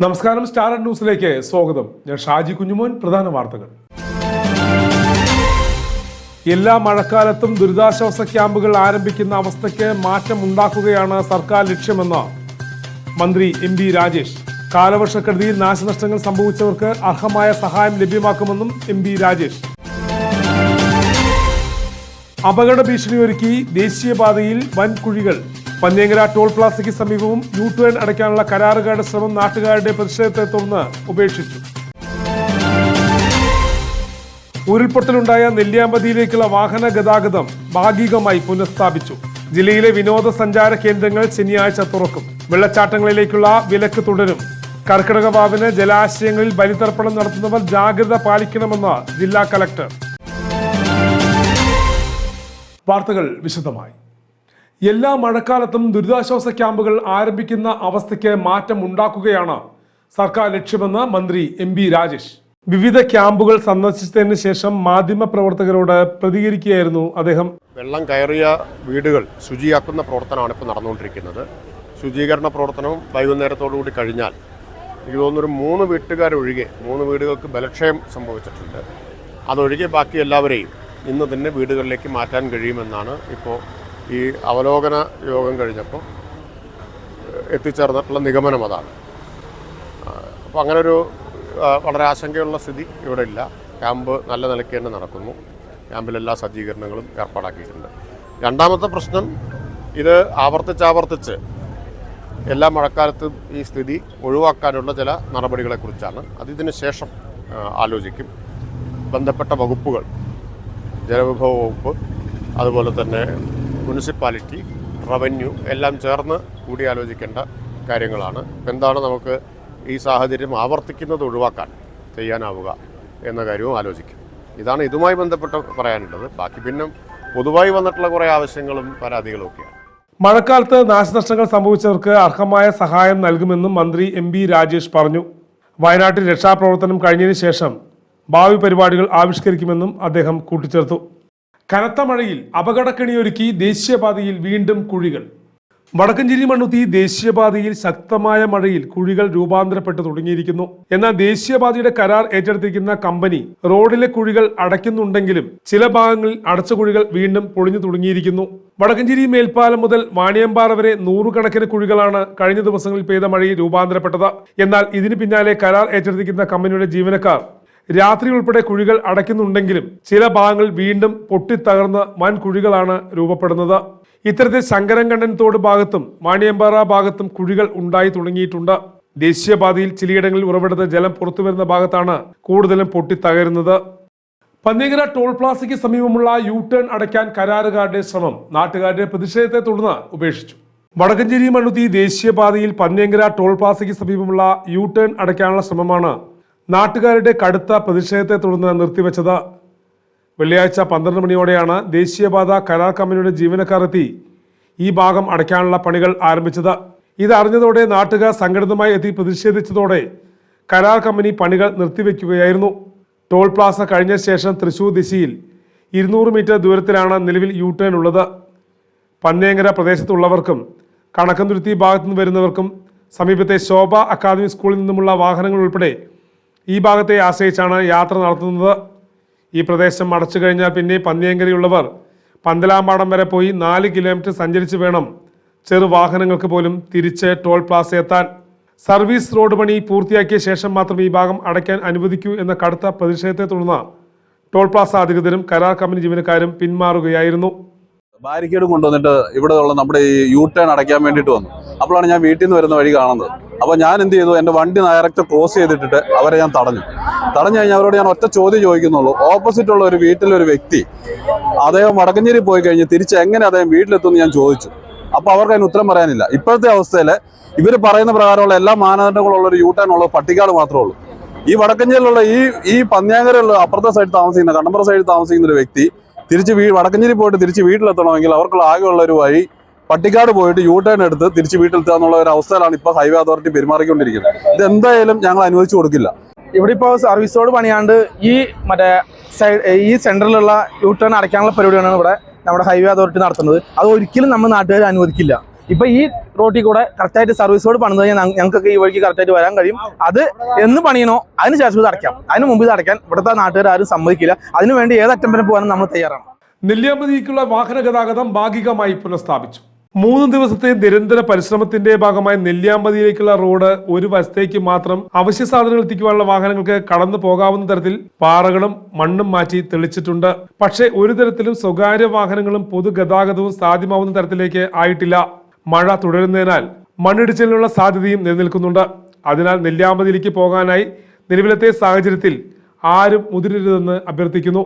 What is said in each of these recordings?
നമസ്കാരം, സ്റ്റാർ ന്യൂസിലേക്ക് സ്വാഗതം. ഞാൻ ഷാജി കുഞ്ഞുമോൻ. പ്രധാന വാർത്തകൾ. എല്ലാ മഴക്കാലത്തും ദുരിതാശ്വാസ ക്യാമ്പുകൾ ആരംഭിക്കുന്ന അവസ്ഥയ്ക്ക് മാറ്റമുണ്ടാക്കുകയാണ് സർക്കാർ ലക്ഷ്യമെന്ന് മന്ത്രി എം.ബി. രാജേഷ്. കാലവർഷക്കെടുതിയിൽ നാശനഷ്ടങ്ങൾ സംഭവിച്ചവർക്ക് അർഹമായ സഹായം ലഭ്യമാക്കുമെന്നും എം.ബി. രാജേഷ്. അപകട ഭീഷണിയൊരുക്കി ദേശീയപാതയിൽ വൻ കുഴികൾ. പന്നേങ്കര ടോൾ പ്ലാസയ്ക്ക് സമീപവും യു ടേൺ അടയ്ക്കാനുള്ള കരാറുകാരുടെ ശ്രമം നാട്ടുകാരുടെ പ്രതിഷേധത്തെ തുടർന്ന് ഉപേക്ഷിച്ചു. ഉരുൾപൊട്ടലുണ്ടായ നെല്ലിയാമ്പതിയിലേക്കുള്ള വാഹന ഗതാഗതം ഭാഗികമായി പുനഃസ്ഥാപിച്ചു. ജില്ലയിലെ വിനോദസഞ്ചാര കേന്ദ്രങ്ങൾ ശനിയാഴ്ച തുറക്കും. വെള്ളച്ചാട്ടങ്ങളിലേക്കുള്ള വിലക്ക് തുടരും. കർക്കിടക വാവിന് ജലാശയങ്ങളിൽ ബലിതർപ്പണം നടത്തുന്നവർ ജാഗ്രത പാലിക്കണമെന്ന് ജില്ലാ കലക്ടർ. വാർത്തകൾ വിശദമായി. എല്ലാ മഴക്കാലത്തും ദുരിതാശ്വാസ ക്യാമ്പുകൾ ആരംഭിക്കുന്ന അവസ്ഥയ്ക്ക് മാറ്റം ഉണ്ടാക്കുകയാണ് സർക്കാർ ലക്ഷ്യമെന്ന് മന്ത്രി എം.ബി. രാജേഷ്. വിവിധ ക്യാമ്പുകൾ സന്ദർശിച്ചതിന് ശേഷം മാധ്യമപ്രവർത്തകരോട് പ്രതികരിക്കുകയായിരുന്നു അദ്ദേഹം. വെള്ളം കയറിയ വീടുകൾ ശുചിയാക്കുന്ന പ്രവർത്തനമാണ് ഇപ്പോൾ നടന്നുകൊണ്ടിരിക്കുന്നത്. ശുചീകരണ പ്രവർത്തനവും വൈകുന്നേരത്തോടുകൂടി കഴിഞ്ഞാൽ എനിക്ക് തോന്നുന്നൊരു 3 വീട്ടുകാരൊഴികെ 3 വീടുകൾക്ക് ബലക്ഷയം സംഭവിച്ചിട്ടുണ്ട്. അതൊഴികെ ബാക്കി എല്ലാവരെയും ഇന്ന് തന്നെ വീടുകളിലേക്ക് മാറ്റാൻ കഴിയുമെന്നാണ് ഇപ്പോൾ ഈ അവലോകന യോഗം കഴിഞ്ഞപ്പോൾ എത്തിച്ചേർന്നിട്ടുള്ള നിഗമനം. അതാണ്. അപ്പോൾ അങ്ങനൊരു വളരെ ആശങ്കയുള്ള സ്ഥിതി ഇവിടെ ഇല്ല. ക്യാമ്പ് നല്ല നിലയ്ക്ക് തന്നെ നടക്കുന്നു. ക്യാമ്പിലെല്ലാ സജ്ജീകരണങ്ങളും ഏർപ്പാടാക്കിയിട്ടുണ്ട്. രണ്ടാമത്തെ പ്രശ്നം, ഇത് ആവർത്തിച്ച് എല്ലാ മഴക്കാലത്തും ഈ സ്ഥിതി ഒഴിവാക്കാനുള്ള ചില നടപടികളെക്കുറിച്ചാണ്. അതിന് ശേഷം ആലോചിക്കും. ബന്ധപ്പെട്ട വകുപ്പുകൾ, ജലവിഭവ വകുപ്പ്, അതുപോലെ തന്നെ മുനിസിപ്പാലിറ്റി, റവന്യൂ എല്ലാം ചേർന്ന് കൂടിയാലോചിക്കേണ്ട കാര്യങ്ങളാണ്. എന്താണ് നമുക്ക് ഈ സാഹചര്യം ആവർത്തിക്കുന്നത് ഒഴിവാക്കാൻ ചെയ്യാനാവുക എന്ന കാര്യവും ആലോചിക്കും. ഇതാണ് ഇതുമായി ബന്ധപ്പെട്ട് പറയാനുള്ളത്. ബാക്കി പിന്നെ പൊതുവായി വന്നിട്ടുള്ള കുറേ ആവശ്യങ്ങളും പരാതികളും ഒക്കെയാണ്. മഴക്കാലത്ത് നാശനഷ്ടങ്ങൾ സംഭവിച്ചവർക്ക് അർഹമായ സഹായം നൽകുമെന്നും മന്ത്രി എം.ബി. രാജേഷ് പറഞ്ഞു. വയനാട്ടിൽ രക്ഷാപ്രവർത്തനം കഴിഞ്ഞതിന് ശേഷം ഭാവി പരിപാടികൾ ആവിഷ്കരിക്കുമെന്നും അദ്ദേഹം കൂട്ടിച്ചേർത്തു. കനത്ത മഴയിൽ അപകടക്കെണിയൊരുക്കി ദേശീയപാതയിൽ വീണ്ടും കുഴികൾ. വടക്കഞ്ചേരി മണ്ണുത്തി ദേശീയപാതയിൽ ശക്തമായ മഴയിൽ കുഴികൾ രൂപാന്തരപ്പെട്ടു തുടങ്ങിയിരിക്കുന്നു. എന്നാൽ ദേശീയപാതയുടെ കരാർ ഏറ്റെടുത്തിരിക്കുന്ന കമ്പനി റോഡിലെ കുഴികൾ അടയ്ക്കുന്നുണ്ടെങ്കിലും ചില ഭാഗങ്ങളിൽ അടച്ച കുഴികൾ വീണ്ടും പൊളിഞ്ഞു തുടങ്ങിയിരിക്കുന്നു. വടക്കഞ്ചേരി മേൽപ്പാലം മുതൽ വാണിയമ്പാറ വരെ 100 കണക്കിന് കുഴികളാണ് കഴിഞ്ഞ ദിവസങ്ങളിൽ പെയ്ത മഴയിൽ രൂപാന്തരപ്പെട്ടത്. എന്നാൽ ഇതിന് പിന്നാലെ കരാർ ഏറ്റെടുത്തിരിക്കുന്ന കമ്പനിയുടെ ജീവനക്കാർ രാത്രി ഉൾപ്പെടെ കുഴികൾ അടയ്ക്കുന്നുണ്ടെങ്കിലും ചില ഭാഗങ്ങളിൽ വീണ്ടും പൊട്ടിത്തകർന്ന് വൻ കുഴികളാണ് രൂപപ്പെടുന്നത്. ഇത്തരത്തിൽ ശങ്കരൻകണ്ടൻ തോട് ഭാഗത്തും വാണിയമ്പാറ ഭാഗത്തും കുഴികൾ ഉണ്ടായി തുടങ്ങിയിട്ടുണ്ട്. ദേശീയപാതയിൽ ചിലയിടങ്ങളിൽ ഉറവിടത്ത് ജലം പുറത്തുവരുന്ന ഭാഗത്താണ് കൂടുതലും പൊട്ടിത്തകരുന്നത്. പന്നേങ്കര ടോൾ പ്ലാസയ്ക്ക് സമീപമുള്ള യു ടേൺ അടയ്ക്കാൻ കരാറുകാരുടെ ശ്രമം നാട്ടുകാരുടെ പ്രതിഷേധത്തെ തുടർന്ന് ഉപേക്ഷിച്ചു. വടക്കഞ്ചേരി മണ്ണുത്തി ദേശീയപാതയിൽ പന്നേങ്കര ടോൾ പ്ലാസയ്ക്ക് സമീപമുള്ള യു ടേൺ അടയ്ക്കാനുള്ള ശ്രമമാണ് നാട്ടുകാരുടെ കടുത്ത പ്രതിഷേധത്തെ തുടർന്ന് നിർത്തിവെച്ചത്. വെള്ളിയാഴ്ച 12 മണിയോടെയാണ് ദേശീയപാത കരാർ കമ്പനിയുടെ ജീവനക്കാർ എത്തി ഈ ഭാഗം അടയ്ക്കാനുള്ള പണികൾ ആരംഭിച്ചത്. ഇത് അറിഞ്ഞതോടെ നാട്ടുകാർ സംഘടിതമായി എത്തി പ്രതിഷേധിച്ചതോടെ കരാർ കമ്പനി പണികൾ നിർത്തിവെക്കുകയായിരുന്നു. ടോൾ പ്ലാസ കഴിഞ്ഞ ശേഷം തൃശൂർ ദിശയിൽ 200 മീറ്റർ ദൂരത്തിലാണ് നിലവിൽ യു ടേൺ ഉള്ളത്. പന്നേങ്കര പ്രദേശത്തുള്ളവർക്കും കണക്കന്തുരുത്തി ഭാഗത്തു നിന്ന് വരുന്നവർക്കും സമീപത്തെ ശോഭ അക്കാദമി സ്കൂളിൽ നിന്നുമുള്ള വാഹനങ്ങൾ ഉൾപ്പെടെ ഈ ഭാഗത്തെ ആശ്രയിച്ചാണ് യാത്ര നടത്തുന്നത്. ഈ പ്രദേശം അടച്ചു കഴിഞ്ഞാൽ പിന്നെ പന്നിയങ്കരയുള്ളവർ പന്തലാമ്പാടം വരെ പോയി 4 കിലോമീറ്റർ സഞ്ചരിച്ച് വേണം ചെറുവാഹനങ്ങൾക്ക് പോലും തിരിച്ച് ടോൾ പ്ലാസ എത്താൻ. സർവീസ് റോഡ് പണി പൂർത്തിയാക്കിയ ശേഷം മാത്രം ഈ ഭാഗം അടയ്ക്കാൻ അനുവദിക്കൂ എന്ന കടുത്ത പ്രതിഷേധത്തെ തുടർന്ന് ടോൾ പ്ലാസ അധികൃതരും കരാർ കമ്പനി ജീവനക്കാരും പിന്മാറുകയായിരുന്നു. ബാരിക്കേഡ് കൊണ്ടുവന്നിട്ട് ഇവിടെ ഉള്ള നമ്മുടെ ഈ യു ടേൺ അടയ്ക്കാൻ വേണ്ടിയിട്ട് വന്നു. അപ്പോഴാണ് ഞാൻ വീട്ടിൽ നിന്ന് വരുന്ന വഴി കാണുന്നത്. അപ്പോൾ ഞാൻ എന്ത് ചെയ്തു, എൻ്റെ വണ്ടി ഡയറക്റ്റ് ക്രോസ് ചെയ്തിട്ടിട്ട് അവരെ ഞാൻ തടഞ്ഞു കഴിഞ്ഞാൽ അവരോട് ഞാൻ ഒറ്റ ചോദ്യം ചോദിക്കുന്നുള്ളൂ. ഓപ്പോസിറ്റ് ഉള്ള ഒരു വീട്ടിലൊരു വ്യക്തി അദ്ദേഹം വടക്കഞ്ചേരി പോയി കഴിഞ്ഞ് തിരിച്ച് എങ്ങനെ അദ്ദേഹം വീട്ടിലെത്തുമെന്ന് ഞാൻ ചോദിച്ചു. അപ്പോൾ അവർക്ക് അതിന് ഉത്തരം പറയാനില്ല. ഇപ്പോഴത്തെ അവസ്ഥയിൽ ഇവർ പറയുന്ന പ്രകാരമുള്ള എല്ലാ മാനദണ്ഡങ്ങളുള്ള ഒരു യു ടേൺ ഉള്ള പട്ടിക്കാട് മാത്രമേ ഉള്ളൂ. ഈ വടക്കഞ്ചേരിയിലുള്ള ഈ പന്നിയാങ്കരയുള്ള അപ്പുറത്തെ സൈഡ് താമസിക്കുന്ന കണ്ണമ്പ്ര സൈഡിൽ താമസിക്കുന്ന ഒരു വ്യക്തി തിരിച്ച് വടക്കഞ്ചേരി പോയിട്ട് തിരിച്ച് വീട്ടിലെത്തണമെങ്കിൽ അവർക്കുള്ള ആകെയുള്ള ഒരു വഴി പട്ടിക്കാട് പോയിട്ട് യു ടേൺ എടുത്ത് തിരിച്ച് വീട്ടിലെത്തുക എന്നുള്ള ഒരു അവസ്ഥയിലാണ് ഇപ്പോൾ ഹൈവേ അതോറിറ്റി പെരുമാറിക്കൊണ്ടിരിക്കുന്നത്. ഇത് എന്തായാലും ഞങ്ങൾ അനുവദിച്ചു കൊടുക്കില്ല. ഇവിടെ ഇപ്പോൾ സർവീസ് റോഡ് പണിയാണ്ട് ഈ സെന്ററിലുള്ള യു ടേൺ അടയ്ക്കാനുള്ള പരിപാടിയാണ് ഇവിടെ നമ്മുടെ ഹൈവേ അതോറിറ്റി നടത്തുന്നത്. അത് ഒരിക്കലും നമ്മൾ നാട്ടുകാർ അനുവദിക്കില്ല. ഇപ്പൊ ഈ റോട്ടിൽ കൂടെ കറക്റ്റായിട്ട് സർവീസ് റോഡ് പണിത് കഴിഞ്ഞാൽ ഞങ്ങൾക്കൊക്കെ ഈ വഴിക്ക് കറക്റ്റായിട്ട് വരാൻ കഴിയും. അത് എന്ന് പണിയണോ അതിന് ശേഷം ഇത് അടയ്ക്കാം. അതിന് മുമ്പ് ഇത് അടയ്ക്കാൻ ഇവിടുത്തെ നാട്ടുകാർ ആരും സമ്മതിക്കില്ല. അതിനുവേണ്ടി ഏത് അറ്റം വരെ പോകാനും നമ്മൾ തയ്യാറാണ്. നെല്ലിയാമ്പതിക്കുള്ള വാഹന ഗതാഗതം ഭാഗികമായി പുനഃസ്ഥാപിച്ചു. 3 ദിവസത്തെ നിരന്തര പരിശ്രമത്തിന്റെ ഭാഗമായി നെല്ലിയാമ്പതിയിലേക്കുള്ള റോഡ് ഒരു വശത്തേക്ക് മാത്രം അവശ്യ സാധനങ്ങൾ എത്തിക്കുവാനുള്ള വാഹനങ്ങൾക്ക് കടന്നു പോകാവുന്ന തരത്തിൽ പാറകളും മണ്ണും മാറ്റി തെളിച്ചിട്ടുണ്ട്. പക്ഷേ ഒരു തരത്തിലും സ്വകാര്യ വാഹനങ്ങളും പൊതുഗതാഗതവും സാധ്യമാവുന്ന തരത്തിലേക്ക് ആയിട്ടില്ല. മഴ തുടരുന്നതിനാൽ മണ്ണിടിച്ചിലിനുള്ള സാധ്യതയും നിലനിൽക്കുന്നുണ്ട്. അതിനാൽ നെല്ലിയാമ്പതിയിലേക്ക് പോകാനായി നിലവിലത്തെ സാഹചര്യത്തിൽ ആരും മുതിരരുതെന്ന് അഭ്യർത്ഥിക്കുന്നു.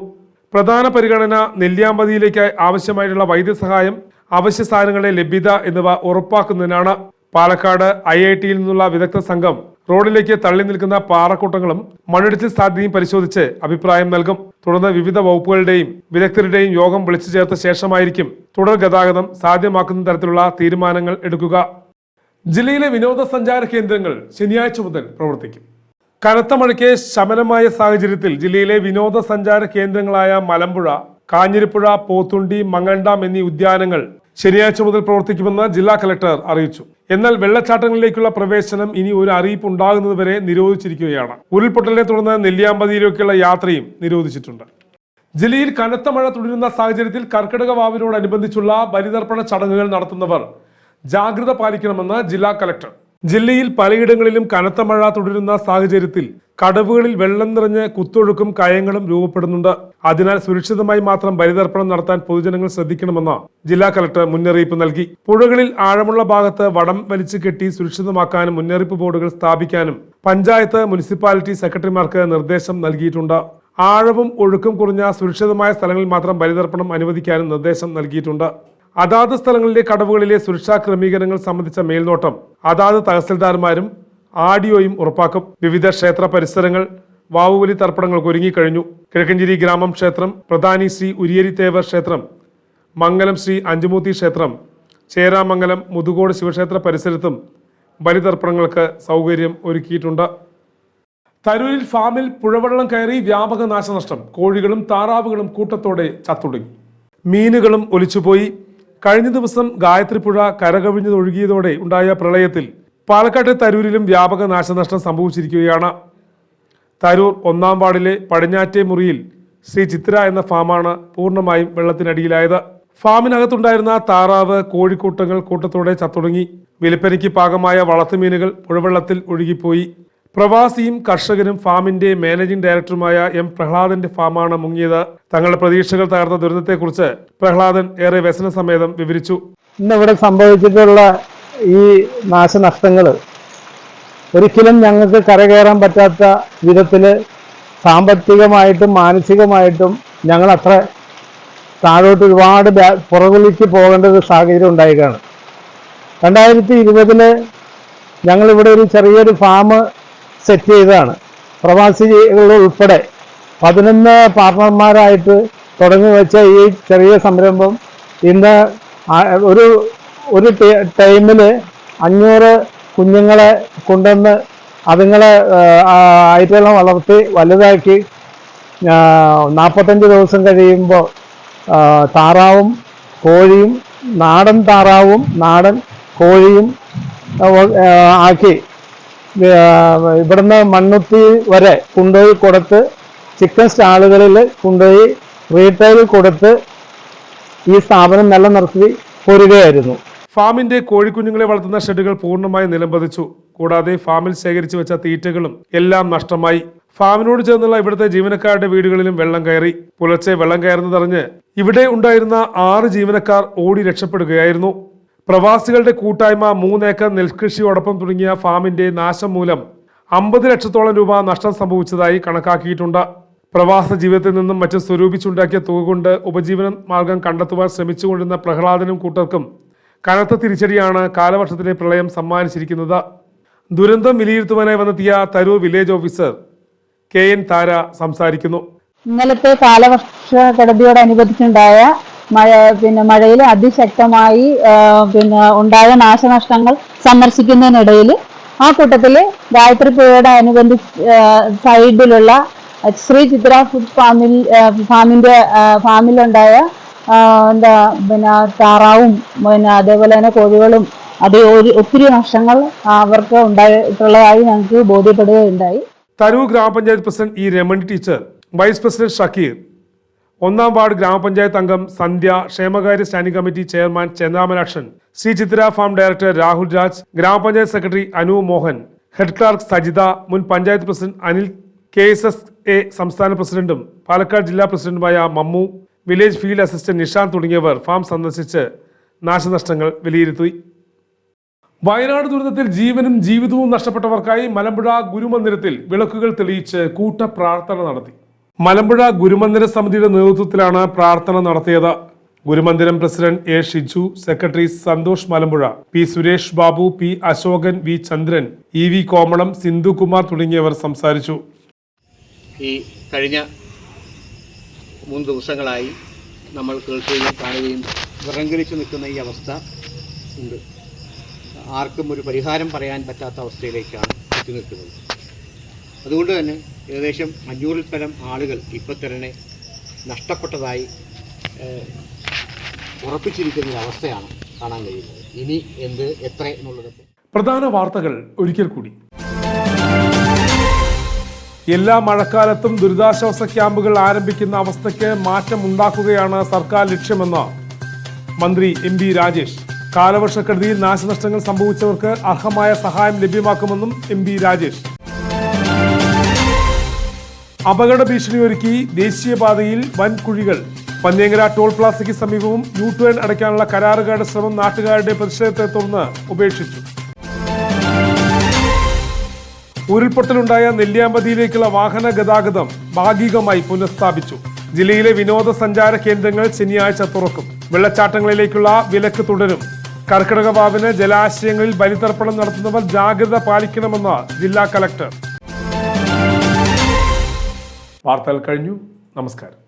പ്രധാന പരിഗണന നെല്ലിയാമ്പതിയിലേക്ക് ആവശ്യമായിട്ടുള്ള വൈദ്യസഹായം, അവശ്യ സാധനങ്ങളുടെ ലഭ്യത എന്നിവ ഉറപ്പാക്കുന്നതിനാണ്. പാലക്കാട് IIT-യിൽ നിന്നുള്ള വിദഗ്ധ സംഘം റോഡിലേക്ക് തള്ളി നിൽക്കുന്ന പാറക്കൂട്ടങ്ങളും മണ്ണിടിച്ചിൽ സാധ്യതയും പരിശോധിച്ച് അഭിപ്രായം നൽകും. തുടർന്ന് വിവിധ വകുപ്പുകളുടെയും വിദഗ്ധരുടെയും യോഗം വിളിച്ചു ചേർത്ത ശേഷമായിരിക്കും തുടർ ഗതാഗതം സാധ്യമാക്കുന്ന തരത്തിലുള്ള തീരുമാനങ്ങൾ എടുക്കുക. ജില്ലയിലെ വിനോദസഞ്ചാര കേന്ദ്രങ്ങൾ ശനിയാഴ്ച മുതൽ പ്രവർത്തിക്കും. കനത്ത മഴയ്ക്ക് ശമനമായ സാഹചര്യത്തിൽ ജില്ലയിലെ വിനോദസഞ്ചാര കേന്ദ്രങ്ങളായ മലമ്പുഴ, കാഞ്ഞിരപ്പുഴ, പോത്തുണ്ടി, മങ്ങണ്ടാം എന്നീ ഉദ്യാനങ്ങൾ ശനിയാഴ്ച മുതൽ പ്രവർത്തിക്കുമെന്ന് ജില്ലാ കലക്ടർ അറിയിച്ചു. എന്നാൽ വെള്ളച്ചാട്ടങ്ങളിലേക്കുള്ള പ്രവേശനം ഇനി ഒരു അറിയിപ്പ് ഉണ്ടാകുന്നതുവരെ നിരോധിച്ചിരിക്കുകയാണ്. ഉരുൾപൊട്ടലിനെ തുടർന്ന് നെല്ലിയാമ്പതിയിലേക്കുള്ള യാത്രയും നിരോധിച്ചിട്ടുണ്ട്. ജില്ലയിൽ കനത്ത മഴ തുടരുന്ന സാഹചര്യത്തിൽ കർക്കിടക വാവിനോടനുബന്ധിച്ചുള്ള ബലിതർപ്പണ ചടങ്ങുകൾ നടത്തുന്നവർ ജാഗ്രത പാലിക്കണമെന്ന് ജില്ലാ കലക്ടർ. ജില്ലയിൽ പലയിടങ്ങളിലും കനത്ത മഴ തുടരുന്ന സാഹചര്യത്തിൽ കടവുകളിൽ വെള്ളം നിറഞ്ഞ് കുത്തൊഴുക്കും കയങ്ങളും രൂപപ്പെടുന്നുണ്ട്. അതിനാൽ സുരക്ഷിതമായി മാത്രം ബലിതർപ്പണം നടത്താൻ പൊതുജനങ്ങൾ ശ്രദ്ധിക്കണമെന്ന് ജില്ലാ കലക്ടർ മുന്നറിയിപ്പ് നൽകി. പുഴകളിൽ ആഴമുള്ള ഭാഗത്ത് വടം വലിച്ചു കെട്ടി സുരക്ഷിതമാക്കാനും മുന്നറിയിപ്പ് ബോർഡുകൾ സ്ഥാപിക്കാനും പഞ്ചായത്ത്, മുനിസിപ്പാലിറ്റി സെക്രട്ടറിമാർക്ക് നിർദ്ദേശം നൽകിയിട്ടുണ്ട്. ആഴവും ഒഴുക്കും കുറഞ്ഞ സുരക്ഷിതമായ സ്ഥലങ്ങളിൽ മാത്രം ബലിതർപ്പണം അനുവദിക്കാനും നിർദ്ദേശം നൽകിയിട്ടുണ്ട്. അതാത് സ്ഥലങ്ങളിലെ കടവുകളിലെ സുരക്ഷാ ക്രമീകരണങ്ങൾ സംബന്ധിച്ച മേൽനോട്ടം അതാത് തഹസിൽദാർമാരും ആഡിയോയും ഉറപ്പാക്കും. വിവിധ ക്ഷേത്ര പരിസരങ്ങൾ വാവുബലി തർപ്പണങ്ങൾക്ക് ഒരുങ്ങിക്കഴിഞ്ഞു. കിഴക്കഞ്ചേരി ഗ്രാമം ക്ഷേത്രം, പ്രധാനി ശ്രീ ഉരിയരിത്തേവർ ക്ഷേത്രം, മംഗലം ശ്രീ അഞ്ചുമൂത്തി ക്ഷേത്രം, ചേരാമംഗലം, മുതുകോട് ശിവക്ഷേത്ര പരിസരത്തും ബലിതർപ്പണങ്ങൾക്ക് സൗകര്യം ഒരുക്കിയിട്ടുണ്ട്. തരൂരിൽ ഫാമിൽ പുഴവെള്ളം കയറി വ്യാപക നാശനഷ്ടം. കോഴികളും താറാവുകളും കൂട്ടത്തോടെ ചത്തൊടുങ്ങി. മീനുകളും ഒലിച്ചുപോയി. കഴിഞ്ഞ ദിവസം ഗായത്രിപ്പുഴ കരകവിഞ്ഞൊഴുകിയതോടെ ഉണ്ടായ പ്രളയത്തിൽ പാലക്കാട്ടെ തരൂരിലും വ്യാപക നാശനഷ്ടം സംഭവിച്ചിരിക്കുകയാണ്. തരൂർ 1-ാം വാർഡിലെ പടിഞ്ഞാറ്റേ മുറിയിൽ ശ്രീ ചിത്ര എന്ന ഫാമാണ് പൂർണ്ണമായും വെള്ളത്തിനടിയിലായത്. ഫാമിനകത്തുണ്ടായിരുന്ന താറാവ്, കോഴിക്കൂട്ടങ്ങൾ കൂട്ടത്തോടെ ചത്തൊടുങ്ങി. വിൽപ്പനയ്ക്ക് പാകമായ വളർത്തുമീനുകൾ പുഴവെള്ളത്തിൽ ഒഴുകിപ്പോയി. പ്രവാസിയും കർഷകനും ഫാമിന്റെ മാനേജിംഗ് ഡയറക്ടറുമായ M. പ്രഹ്ലാദന്റെ ഫാമാണ് മുങ്ങിയത്. തങ്ങളുടെ പ്രതീക്ഷകൾ തകർന്ന ദുരന്തത്തെക്കുറിച്ച് പ്രഹ്ലാദൻ ഏറെ വ്യസനസമേതം വിവരിച്ചു. ഇന്നിവിടെ സംഭവിച്ചിട്ടുള്ള ഈ നാശനഷ്ടങ്ങൾ ഒരിക്കലും ഞങ്ങൾക്ക് കരകയറാൻ പറ്റാത്ത വിധത്തിൽ സാമ്പത്തികമായിട്ടും മാനസികമായിട്ടും ഞങ്ങൾ അത്ര താഴോട്ട് ഒരുപാട് പുറകിലേക്ക് പോകേണ്ട ഒരു സാഹചര്യം ഉണ്ടായിക്കാണ്. 2020 ഞങ്ങളിവിടെ ഒരു ചെറിയൊരു ഫാം സെറ്റ് ചെയ്തതാണ്. പ്രവാസികൾ ഉൾപ്പെടെ 11 പാർട്ണർമാരായിട്ട് തുടങ്ങി വെച്ച ഈ ചെറിയ സംരംഭം ഇന്ന് ഒരു ടൈമിൽ 500 കുഞ്ഞുങ്ങളെ കൊണ്ടുവന്ന് അതുങ്ങളെ ആയിട്ടെല്ലാം വളർത്തി വലുതാക്കി 45 ദിവസം കഴിയുമ്പോൾ താറാവും കോഴിയും, നാടൻ താറാവും നാടൻ കോഴിയും ആക്കി ഇവിടുന്ന് മണ്ണുത്തി വരെ കൊണ്ടുപോയി കൊടുത്ത് ചിക്കൻ സ്റ്റാളുകളിൽ കൊണ്ടുപോയി റീറ്റെയിൽ കൊടുത്ത് ഈ സ്ഥാപനം നിലനിർത്തി പോരുകയായിരുന്നു. ഫാമിന്റെ കോഴിക്കുഞ്ഞുങ്ങളെ വളർത്തുന്ന ഷെഡുകൾ പൂർണ്ണമായി നിലംപതിച്ചു. കൂടാതെ ഫാമിൽ ശേഖരിച്ചു വെച്ച തീറ്റകളും എല്ലാം നഷ്ടമായി. ഫാമിനോട് ചേർന്നുള്ള ഇവിടുത്തെ ജീവനക്കാരുടെ വീടുകളിലും വെള്ളം കയറി. പുലർച്ചെ വെള്ളം കയറുന്നതറിഞ്ഞ് ഇവിടെ ഉണ്ടായിരുന്ന 6 ജീവനക്കാർ ഓടി രക്ഷപ്പെടുകയായിരുന്നു. പ്രവാസികളുടെ കൂട്ടായ്മ 3 ഏക്കർ നെൽകൃഷിയോടൊപ്പം തുടങ്ങിയ ഫാമിന്റെ നാശം മൂലം 50 ലക്ഷത്തോളം രൂപ നഷ്ടം സംഭവിച്ചതായി കണക്കാക്കിയിട്ടുണ്ട്. പ്രവാസ ജീവിതത്തിൽ നിന്നും മറ്റും സ്വരൂപിച്ചുണ്ടാക്കിയ തുക കൊണ്ട് ഉപജീവന മാർഗം കണ്ടെത്തുവാൻ ശ്രമിച്ചുകൊണ്ടിരുന്ന പ്രഹ്ലാദനും കൂട്ടർക്കും കനത്ത തിരിച്ചടിയാണ് കാലവർഷത്തിലെ പ്രളയം സമ്മാനിച്ചിരിക്കുന്നത്. ദുരന്തം വിലയിരുത്തുവാനായി വന്നെത്തിയ തരൂർ വില്ലേജ് ഓഫീസർ KN താര സംസാരിക്കുന്നു. ഇന്നലത്തെ കാലവർഷക്കെടുതിയോടനുബന്ധിച്ചുണ്ടായ മഴയിൽ അതിശക്തമായി ഉണ്ടായ നാശനഷ്ടങ്ങൾ സന്ദർശിക്കുന്നതിനിടയിൽ ആ കൂട്ടത്തിൽ ഗായത്രിപ്പുഴയുടെ അനുബന്ധിച്ച് സൈഡിലുള്ള ശ്രീ ചിത്ര ഫുഡ് ഫാമിലുണ്ടായ താറാവും അതേപോലെ തന്നെ കോഴികളും അത് ഒത്തിരി നഷ്ടങ്ങൾ അവർക്ക് ഉണ്ടായിട്ടുള്ളതായി ഞങ്ങൾക്ക് ബോധ്യപ്പെടുകയുണ്ടായി. തരൂർ ഗ്രാമപഞ്ചായത്ത് president E Ramani teacher, vice president Shakeer, 1-ാം വാർഡ് ഗ്രാമപഞ്ചായത്ത് അംഗം സന്ധ്യ, ക്ഷേമകാര്യ standing committee chairman Chenthamarakshan, Sree Chitra farm director Rahul Raj, ഗ്രാമപഞ്ചായത്ത് secretary Anu Mohan, head clerk Sajitha, മുൻ പഞ്ചായത്ത് പ്രസിഡന്റ് അനിൽ, KSSA സംസ്ഥാന പ്രസിഡന്റും പാലക്കാട് ജില്ലാ പ്രസിഡന്റുമായ Mammu, village field assistant Nishanth തുടങ്ങിയവർ ഫാം സന്ദർശിച്ച് നാശനഷ്ടങ്ങൾ വിലയിരുത്തി. വയനാട് ദുരന്തത്തിൽ ജീവനും ജീവിതവും നഷ്ടപ്പെട്ടവർക്കായി മലമ്പുഴ ഗുരുമന്ദിരത്തിൽ വിളക്കുകൾ തെളിയിച്ച് കൂട്ടപ്രാർത്ഥന നടത്തി. മലമ്പുഴ ഗുരുമന്ദിര സമിതിയുടെ നേതൃത്വത്തിലാണ് പ്രാർത്ഥന നടത്തിയത്. ഗുരുമന്ദിരം president A Shiju, secretary Santhosh Malampuzha, P Suresh Babu, P Ashokan, V Chandran, EV Komalam, Sindhukumar തുടങ്ങിയവർ സംസാരിച്ചു. ഈ കഴിഞ്ഞ 3 ദിവസങ്ങളായി നമ്മൾ കേൾക്കുകയും കാണുകയും വിറങ്ങലിച്ചു നിൽക്കുന്ന ഈ അവസ്ഥ ഉണ്ട്. ആർക്കും ഒരു പരിഹാരം പറയാൻ പറ്റാത്ത അവസ്ഥയിലേക്കാണ് എത്തി നിൽക്കുന്നത്. അതുകൊണ്ട് തന്നെ ഏകദേശം 500-ൽ പരം ആളുകൾ ഇപ്പോൾ തന്നെ നഷ്ടപ്പെട്ടതായി ഉറപ്പിച്ചിരിക്കുന്ന അവസ്ഥയാണ് കാണാൻ കഴിയുന്നത്. ഇനി എന്ത് എത്ര എന്നുള്ളതൊക്കെ. പ്രധാന വാർത്തകൾ ഒരിക്കൽ കൂടി. എല്ലാ മഴക്കാലത്തും ദുരിതാശ്വാസ ക്യാമ്പുകൾ ആരംഭിക്കുന്ന അവസ്ഥയ്ക്ക് മാറ്റമുണ്ടാക്കുകയാണ് സർക്കാർ ലക്ഷ്യമെന്ന് മന്ത്രി MB രാജേഷ്. കാലവർഷക്കെടുതിയിൽ നാശനഷ്ടങ്ങൾ സംഭവിച്ചവർക്ക് അർഹമായ സഹായം ലഭ്യമാക്കുമെന്നും MB രാജേഷ്. അപകട ഭീഷണിയൊരുക്കി ദേശീയപാതയിൽ വൻ കുഴികൾ. പന്നിയങ്കര ടോൾ പ്ലാസയ്ക്ക് സമീപവും U-ടേൺ അടയ്ക്കാനുള്ള കരാറുകാരുടെ ശ്രമം നാട്ടുകാരുടെ പ്രതിഷേധത്തെ തുടർന്ന് ഉപേക്ഷിച്ചു. ഉരുൾപൊട്ടലുണ്ടായ നെല്ലിയാമ്പതിയിലേക്കുള്ള വാഹന ഗതാഗതം ഭാഗികമായി പുനഃസ്ഥാപിച്ചു. ജില്ലയിലെ വിനോദസഞ്ചാര കേന്ദ്രങ്ങൾ ശനിയാഴ്ച തുറക്കും. വെള്ളച്ചാട്ടങ്ങളിലേക്കുള്ള വിലക്ക് തുടരും. കർക്കിടക വാവിന് ജലാശയങ്ങളിൽ ബലിതർപ്പണം നടത്തുന്നവർ ജാഗ്രത പാലിക്കണമെന്ന് ജില്ലാ കലക്ടർ. വാർത്തകൾ കഴിഞ്ഞു. നമസ്കാരം.